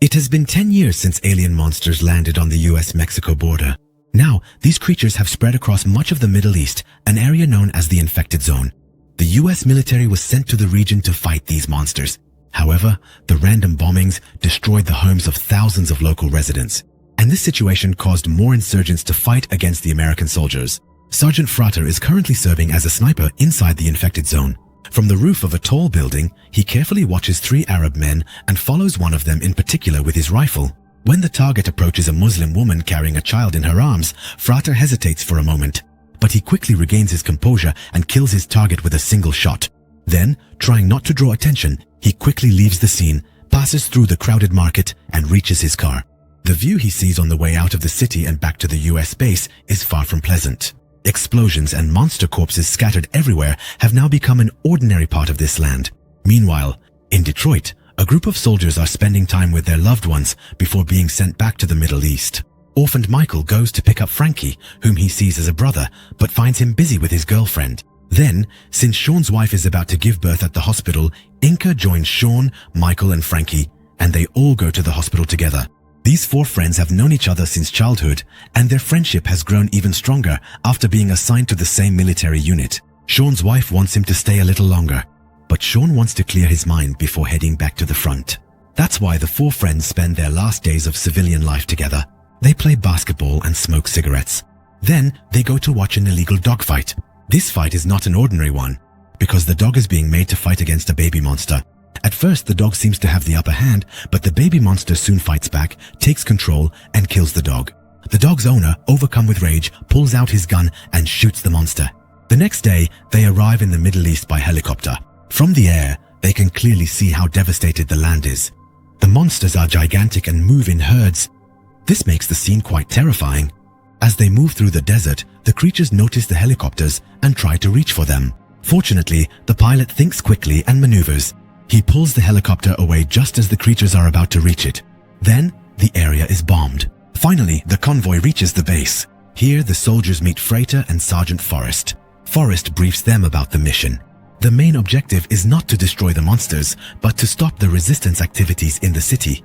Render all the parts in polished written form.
It has been 10 years since alien monsters landed on the US-Mexico border. Now, these creatures have spread across much of the Middle East, an area known as the infected zone. The US military was sent to the region to fight these monsters. However, the random bombings destroyed the homes of thousands of local residents. And this situation caused more insurgents to fight against the American soldiers. Sergeant Frater is currently serving as a sniper inside the infected zone. From the roof of a tall building, he carefully watches 3 Arab men and follows one of them in particular with his rifle. When the target approaches a Muslim woman carrying a child in her arms, Frater hesitates for a moment. But he quickly regains his composure and kills his target with a single shot. Then, trying not to draw attention, he quickly leaves the scene, passes through the crowded market, and reaches his car. The view he sees on the way out of the city and back to the US base is far from pleasant. Explosions and monster corpses scattered everywhere have now become an ordinary part of this land. Meanwhile, in Detroit, a group of soldiers are spending time with their loved ones before being sent back to the Middle East. Orphaned Michael goes to pick up Frankie, whom he sees as a brother, but finds him busy with his girlfriend. Then, since Sean's wife is about to give birth at the hospital, Inca joins Sean, Michael, and Frankie, and they all go to the hospital together. These 4 friends have known each other since childhood, and their friendship has grown even stronger after being assigned to the same military unit. Sean's wife wants him to stay a little longer, but Sean wants to clear his mind before heading back to the front. That's why the 4 friends spend their last days of civilian life together. They play basketball and smoke cigarettes. Then they go to watch an illegal dogfight. This fight is not an ordinary one, because the dog is being made to fight against a baby monster. At first, the dog seems to have the upper hand, but the baby monster soon fights back, takes control, and kills the dog. The dog's owner, overcome with rage, pulls out his gun and shoots the monster. The next day, they arrive in the Middle East by helicopter. From the air, they can clearly see how devastated the land is. The monsters are gigantic and move in herds. This makes the scene quite terrifying. As they move through the desert, the creatures notice the helicopters and try to reach for them. Fortunately, the pilot thinks quickly and maneuvers. He pulls the helicopter away just as the creatures are about to reach it. Then, the area is bombed. Finally, the convoy reaches the base. Here, the soldiers meet Frater and Sergeant Forrest. Forrest briefs them about the mission. The main objective is not to destroy the monsters, but to stop the resistance activities in the city.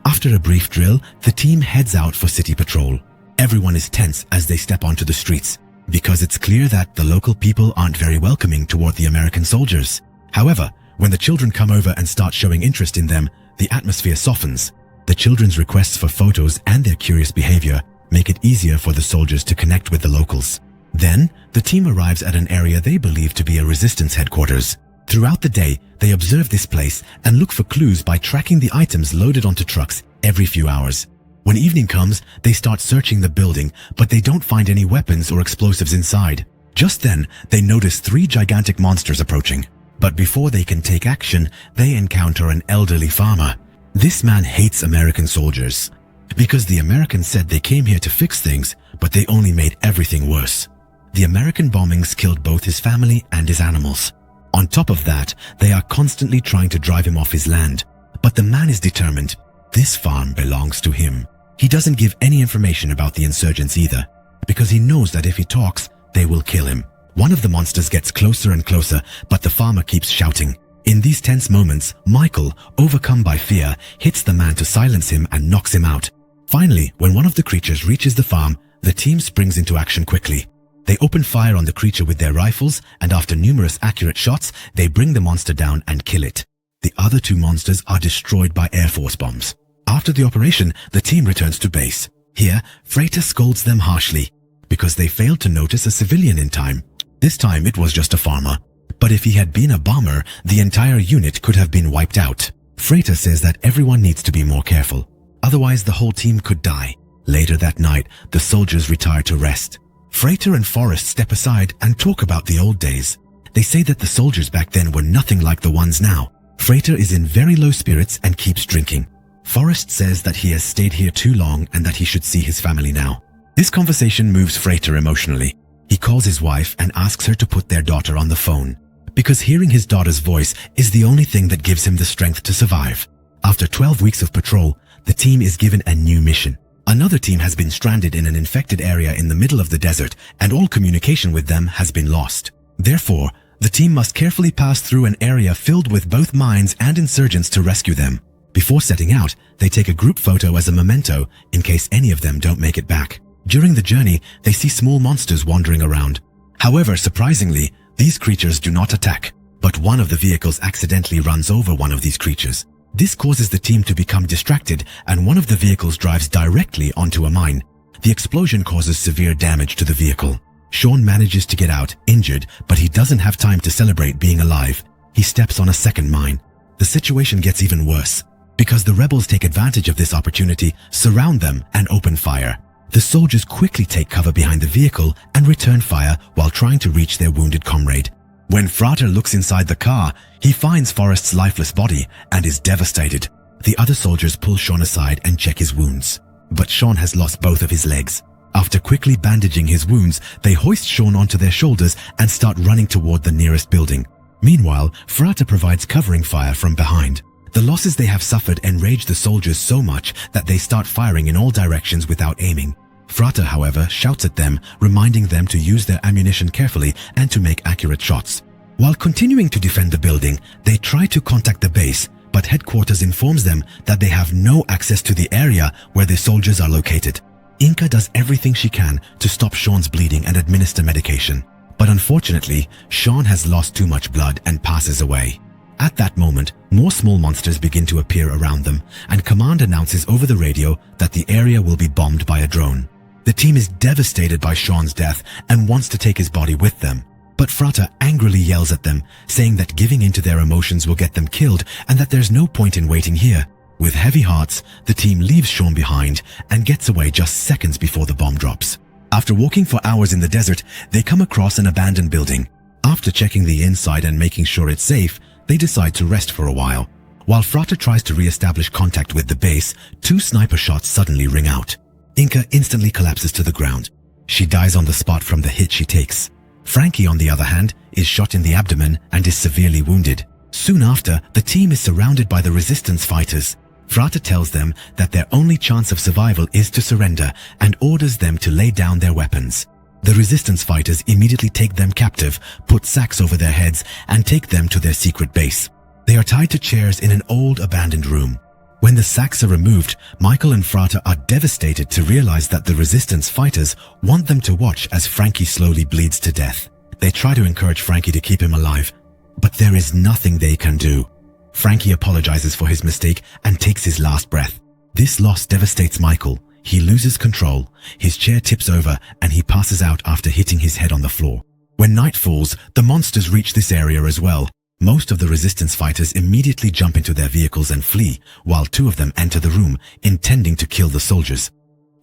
After a brief drill, the team heads out for city patrol. Everyone is tense as they step onto the streets, because it's clear that the local people aren't very welcoming toward the American soldiers. However, when the children come over and start showing interest in them, the atmosphere softens. The children's requests for photos and their curious behavior make it easier for the soldiers to connect with the locals. Then, the team arrives at an area they believe to be a resistance headquarters. Throughout the day, they observe this place and look for clues by tracking the items loaded onto trucks every few hours. When evening comes, they start searching the building, but they don't find any weapons or explosives inside. Just then, they notice 3 gigantic monsters approaching. But before they can take action, they encounter an elderly farmer. This man hates American soldiers, because the Americans said they came here to fix things, but they only made everything worse. The American bombings killed both his family and his animals. On top of that, they are constantly trying to drive him off his land. But the man is determined. This farm belongs to him. He doesn't give any information about the insurgents either, because he knows that if he talks, they will kill him. One of the monsters gets closer and closer, but the farmer keeps shouting. In these tense moments, Michael, overcome by fear, hits the man to silence him and knocks him out. Finally, when one of the creatures reaches the farm, the team springs into action quickly. They open fire on the creature with their rifles, and after numerous accurate shots, they bring the monster down and kill it. The other 2 monsters are destroyed by Air Force bombs. After the operation, the team returns to base. Here, Frater scolds them harshly, because they failed to notice a civilian in time. This time it was just a farmer. But if he had been a bomber, the entire unit could have been wiped out. Frater says that everyone needs to be more careful. Otherwise, the whole team could die. Later that night, the soldiers retire to rest. Frater and Forrest step aside and talk about the old days. They say that the soldiers back then were nothing like the ones now. Frater is in very low spirits and keeps drinking. Forrest says that he has stayed here too long and that he should see his family now. This conversation moves Frater emotionally. He calls his wife and asks her to put their daughter on the phone, because hearing his daughter's voice is the only thing that gives him the strength to survive. After 12 weeks of patrol, the team is given a new mission. Another team has been stranded in an infected area in the middle of the desert, and all communication with them has been lost. Therefore, the team must carefully pass through an area filled with both mines and insurgents to rescue them. Before setting out, they take a group photo as a memento in case any of them don't make it back. During the journey, they see small monsters wandering around. However, surprisingly, these creatures do not attack, but one of the vehicles accidentally runs over one of these creatures. This causes the team to become distracted, and one of the vehicles drives directly onto a mine. The explosion causes severe damage to the vehicle. Sean manages to get out, injured, but he doesn't have time to celebrate being alive. He steps on a second mine. The situation gets even worse, because the rebels take advantage of this opportunity, surround them, and open fire. The soldiers quickly take cover behind the vehicle and return fire while trying to reach their wounded comrade. When Frater looks inside the car, he finds Forrest's lifeless body and is devastated. The other soldiers pull Sean aside and check his wounds. But Sean has lost both of his legs. After quickly bandaging his wounds, they hoist Sean onto their shoulders and start running toward the nearest building. Meanwhile, Frater provides covering fire from behind. The losses they have suffered enrage the soldiers so much that they start firing in all directions without aiming. Frater, however, shouts at them, reminding them to use their ammunition carefully and to make accurate shots. While continuing to defend the building, they try to contact the base, but headquarters informs them that they have no access to the area where the soldiers are located. Inca does everything she can to stop Sean's bleeding and administer medication. But unfortunately, Sean has lost too much blood and passes away. At that moment, more small monsters begin to appear around them, and command announces over the radio that the area will be bombed by a drone. The team is devastated by Sean's death and wants to take his body with them. But Frater angrily yells at them, saying that giving in to their emotions will get them killed and that there's no point in waiting here. With heavy hearts, the team leaves Sean behind and gets away just seconds before the bomb drops. After walking for hours in the desert, they come across an abandoned building. After checking the inside and making sure it's safe, they decide to rest for a while. While Frater tries to re-establish contact with the base, 2 sniper shots suddenly ring out. Inca instantly collapses to the ground. She dies on the spot from the hit she takes. Frankie, on the other hand, is shot in the abdomen and is severely wounded. Soon after, the team is surrounded by the resistance fighters. Frater tells them that their only chance of survival is to surrender and orders them to lay down their weapons. The resistance fighters immediately take them captive, put sacks over their heads, and take them to their secret base. They are tied to chairs in an old abandoned room. When the sacks are removed, Michael and Frater are devastated to realize that the resistance fighters want them to watch as Frankie slowly bleeds to death. They try to encourage Frankie to keep him alive, but there is nothing they can do. Frankie apologizes for his mistake and takes his last breath. This loss devastates Michael. He loses control, his chair tips over, and he passes out after hitting his head on the floor. When night falls, the monsters reach this area as well. Most of the resistance fighters immediately jump into their vehicles and flee, while 2 of them enter the room, intending to kill the soldiers.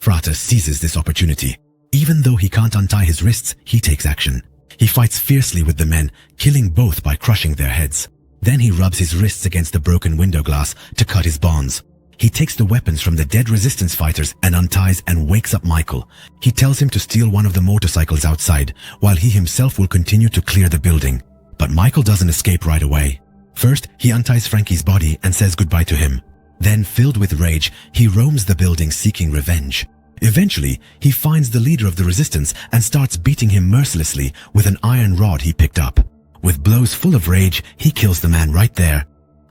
Frater seizes this opportunity. Even though he can't untie his wrists, he takes action. He fights fiercely with the men, killing both by crushing their heads. Then he rubs his wrists against the broken window glass to cut his bonds. He takes the weapons from the dead resistance fighters and unties and wakes up Michael. He tells him to steal one of the motorcycles outside, while he himself will continue to clear the building. But Michael doesn't escape right away. First, he unties Frankie's body and says goodbye to him. Then, filled with rage, he roams the building seeking revenge. Eventually, he finds the leader of the resistance and starts beating him mercilessly with an iron rod he picked up. With blows full of rage, he kills the man right there.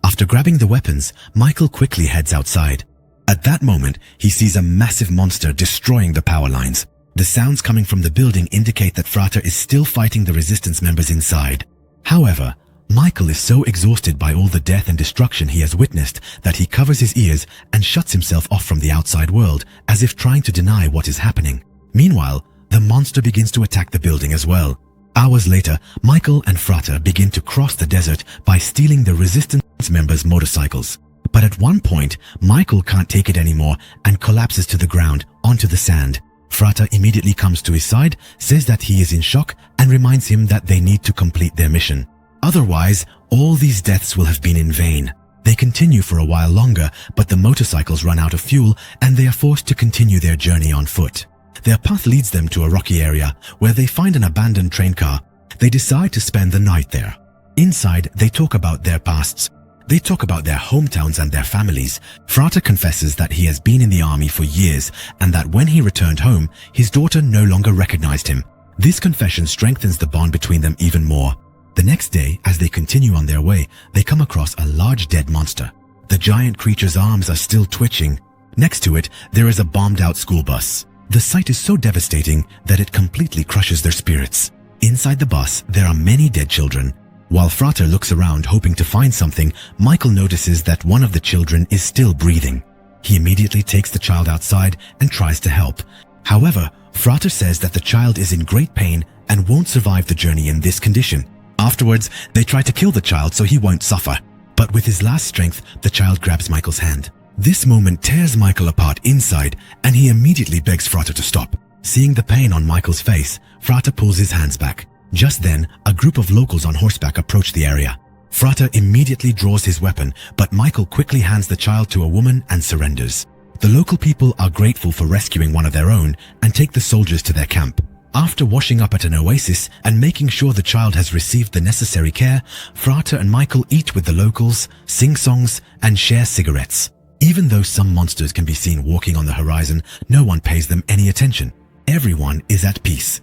After grabbing the weapons, Michael quickly heads outside. At that moment, he sees a massive monster destroying the power lines. The sounds coming from the building indicate that Frater is still fighting the resistance members inside. However, Michael is so exhausted by all the death and destruction he has witnessed that he covers his ears and shuts himself off from the outside world, as if trying to deny what is happening. Meanwhile, the monster begins to attack the building as well. Hours later, Michael and Frater begin to cross the desert by stealing the resistance members' motorcycles. But at one point, Michael can't take it anymore and collapses to the ground onto the sand. Frater immediately comes to his side, says that he is in shock, and reminds him that they need to complete their mission. Otherwise, all these deaths will have been in vain. They continue for a while longer, but the motorcycles run out of fuel and they are forced to continue their journey on foot. Their path leads them to a rocky area where they find an abandoned train car. They decide to spend the night there. Inside, they talk about their pasts. They talk about their hometowns and their families. Frater confesses that he has been in the army for years and that when he returned home, his daughter no longer recognized him. This confession strengthens the bond between them even more. The next day, as they continue on their way, they come across a large dead monster. The giant creature's arms are still twitching. Next to it, there is a bombed-out school bus. The sight is so devastating that it completely crushes their spirits. Inside the bus, there are many dead children. While Frater looks around hoping to find something, Michael notices that one of the children is still breathing. He immediately takes the child outside and tries to help. However, Frater says that the child is in great pain and won't survive the journey in this condition. Afterwards, they try to kill the child so he won't suffer. But with his last strength, the child grabs Michael's hand. This moment tears Michael apart inside, and he immediately begs Frater to stop. Seeing the pain on Michael's face, Frater pulls his hands back. Just then, a group of locals on horseback approach the area. Frater immediately draws his weapon, but Michael quickly hands the child to a woman and surrenders. The local people are grateful for rescuing one of their own and take the soldiers to their camp. After washing up at an oasis and making sure the child has received the necessary care, Frater and Michael eat with the locals, sing songs, and share cigarettes. Even though some monsters can be seen walking on the horizon, no one pays them any attention. Everyone is at peace.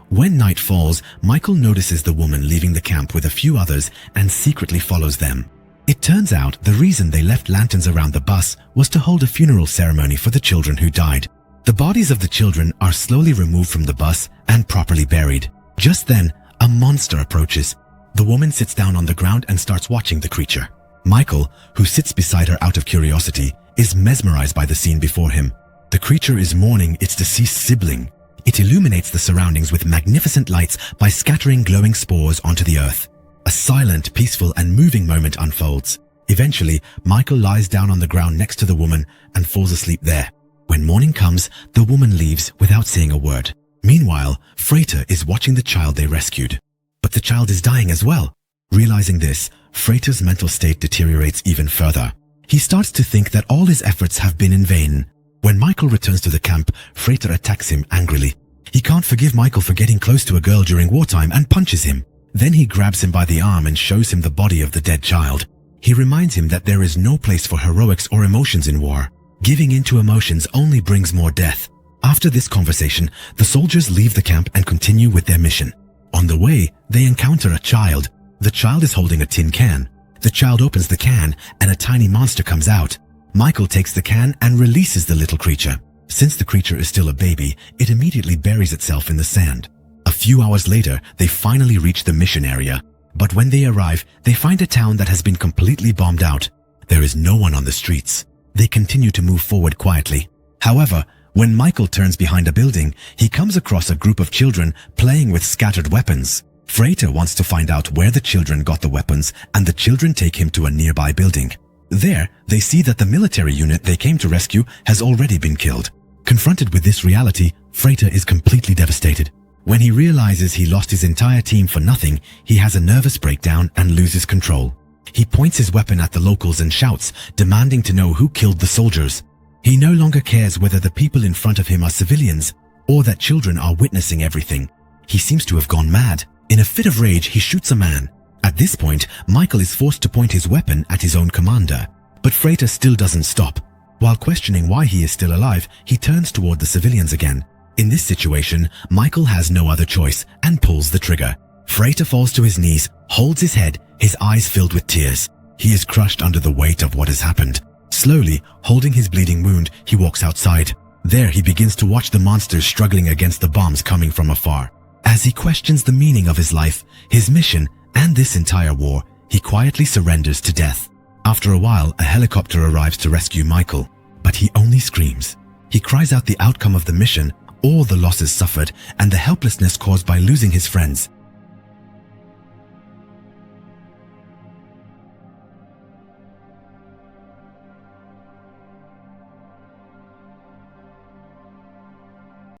When night falls, Michael notices the woman leaving the camp with a few others and secretly follows them. It turns out the reason they left lanterns around the bus was to hold a funeral ceremony for the children who died. The bodies of the children are slowly removed from the bus and properly buried. Just then, a monster approaches. The woman sits down on the ground and starts watching the creature. Michael, who sits beside her out of curiosity, is mesmerized by the scene before him. The creature is mourning its deceased sibling. It illuminates the surroundings with magnificent lights by scattering glowing spores onto the earth. A silent, peaceful, and moving moment unfolds. Eventually, Michael lies down on the ground next to the woman and falls asleep there. When morning comes, the woman leaves without saying a word. Meanwhile, Frater is watching the child they rescued. But the child is dying as well. Realizing this, Frater's mental state deteriorates even further. He starts to think that all his efforts have been in vain. When Michael returns to the camp, Frater attacks him angrily. He can't forgive Michael for getting close to a girl during wartime and punches him. Then he grabs him by the arm and shows him the body of the dead child. He reminds him that there is no place for heroics or emotions in war. Giving in to emotions only brings more death. After this conversation, the soldiers leave the camp and continue with their mission. On the way, they encounter a child. The child is holding a tin can. The child opens the can and a tiny monster comes out. Michael takes the can and releases the little creature. Since the creature is still a baby, it immediately buries itself in the sand. A few hours later, they finally reach the mission area. But when they arrive, they find a town that has been completely bombed out. There is no one on the streets. They continue to move forward quietly. However, when Michael turns behind a building, he comes across a group of children playing with scattered weapons. Frater wants to find out where the children got the weapons, and the children take him to a nearby building. There, they see that the military unit they came to rescue has already been killed. Confronted with this reality, Frater is completely devastated. When he realizes he lost his entire team for nothing, he has a nervous breakdown and loses control. He points his weapon at the locals and shouts, demanding to know who killed the soldiers. He no longer cares whether the people in front of him are civilians or that children are witnessing everything. He seems to have gone mad. In a fit of rage, he shoots a man. At this point, Michael is forced to point his weapon at his own commander. But Frater still doesn't stop. While questioning why he is still alive, he turns toward the civilians again. In this situation, Michael has no other choice and pulls the trigger. Frater falls to his knees, holds his head, his eyes filled with tears. He is crushed under the weight of what has happened. Slowly, holding his bleeding wound, he walks outside. There he begins to watch the monsters struggling against the bombs coming from afar. As he questions the meaning of his life, his mission, and this entire war, he quietly surrenders to death. After a while, a helicopter arrives to rescue Michael, but he only screams. He cries out the outcome of the mission, all the losses suffered, and the helplessness caused by losing his friends.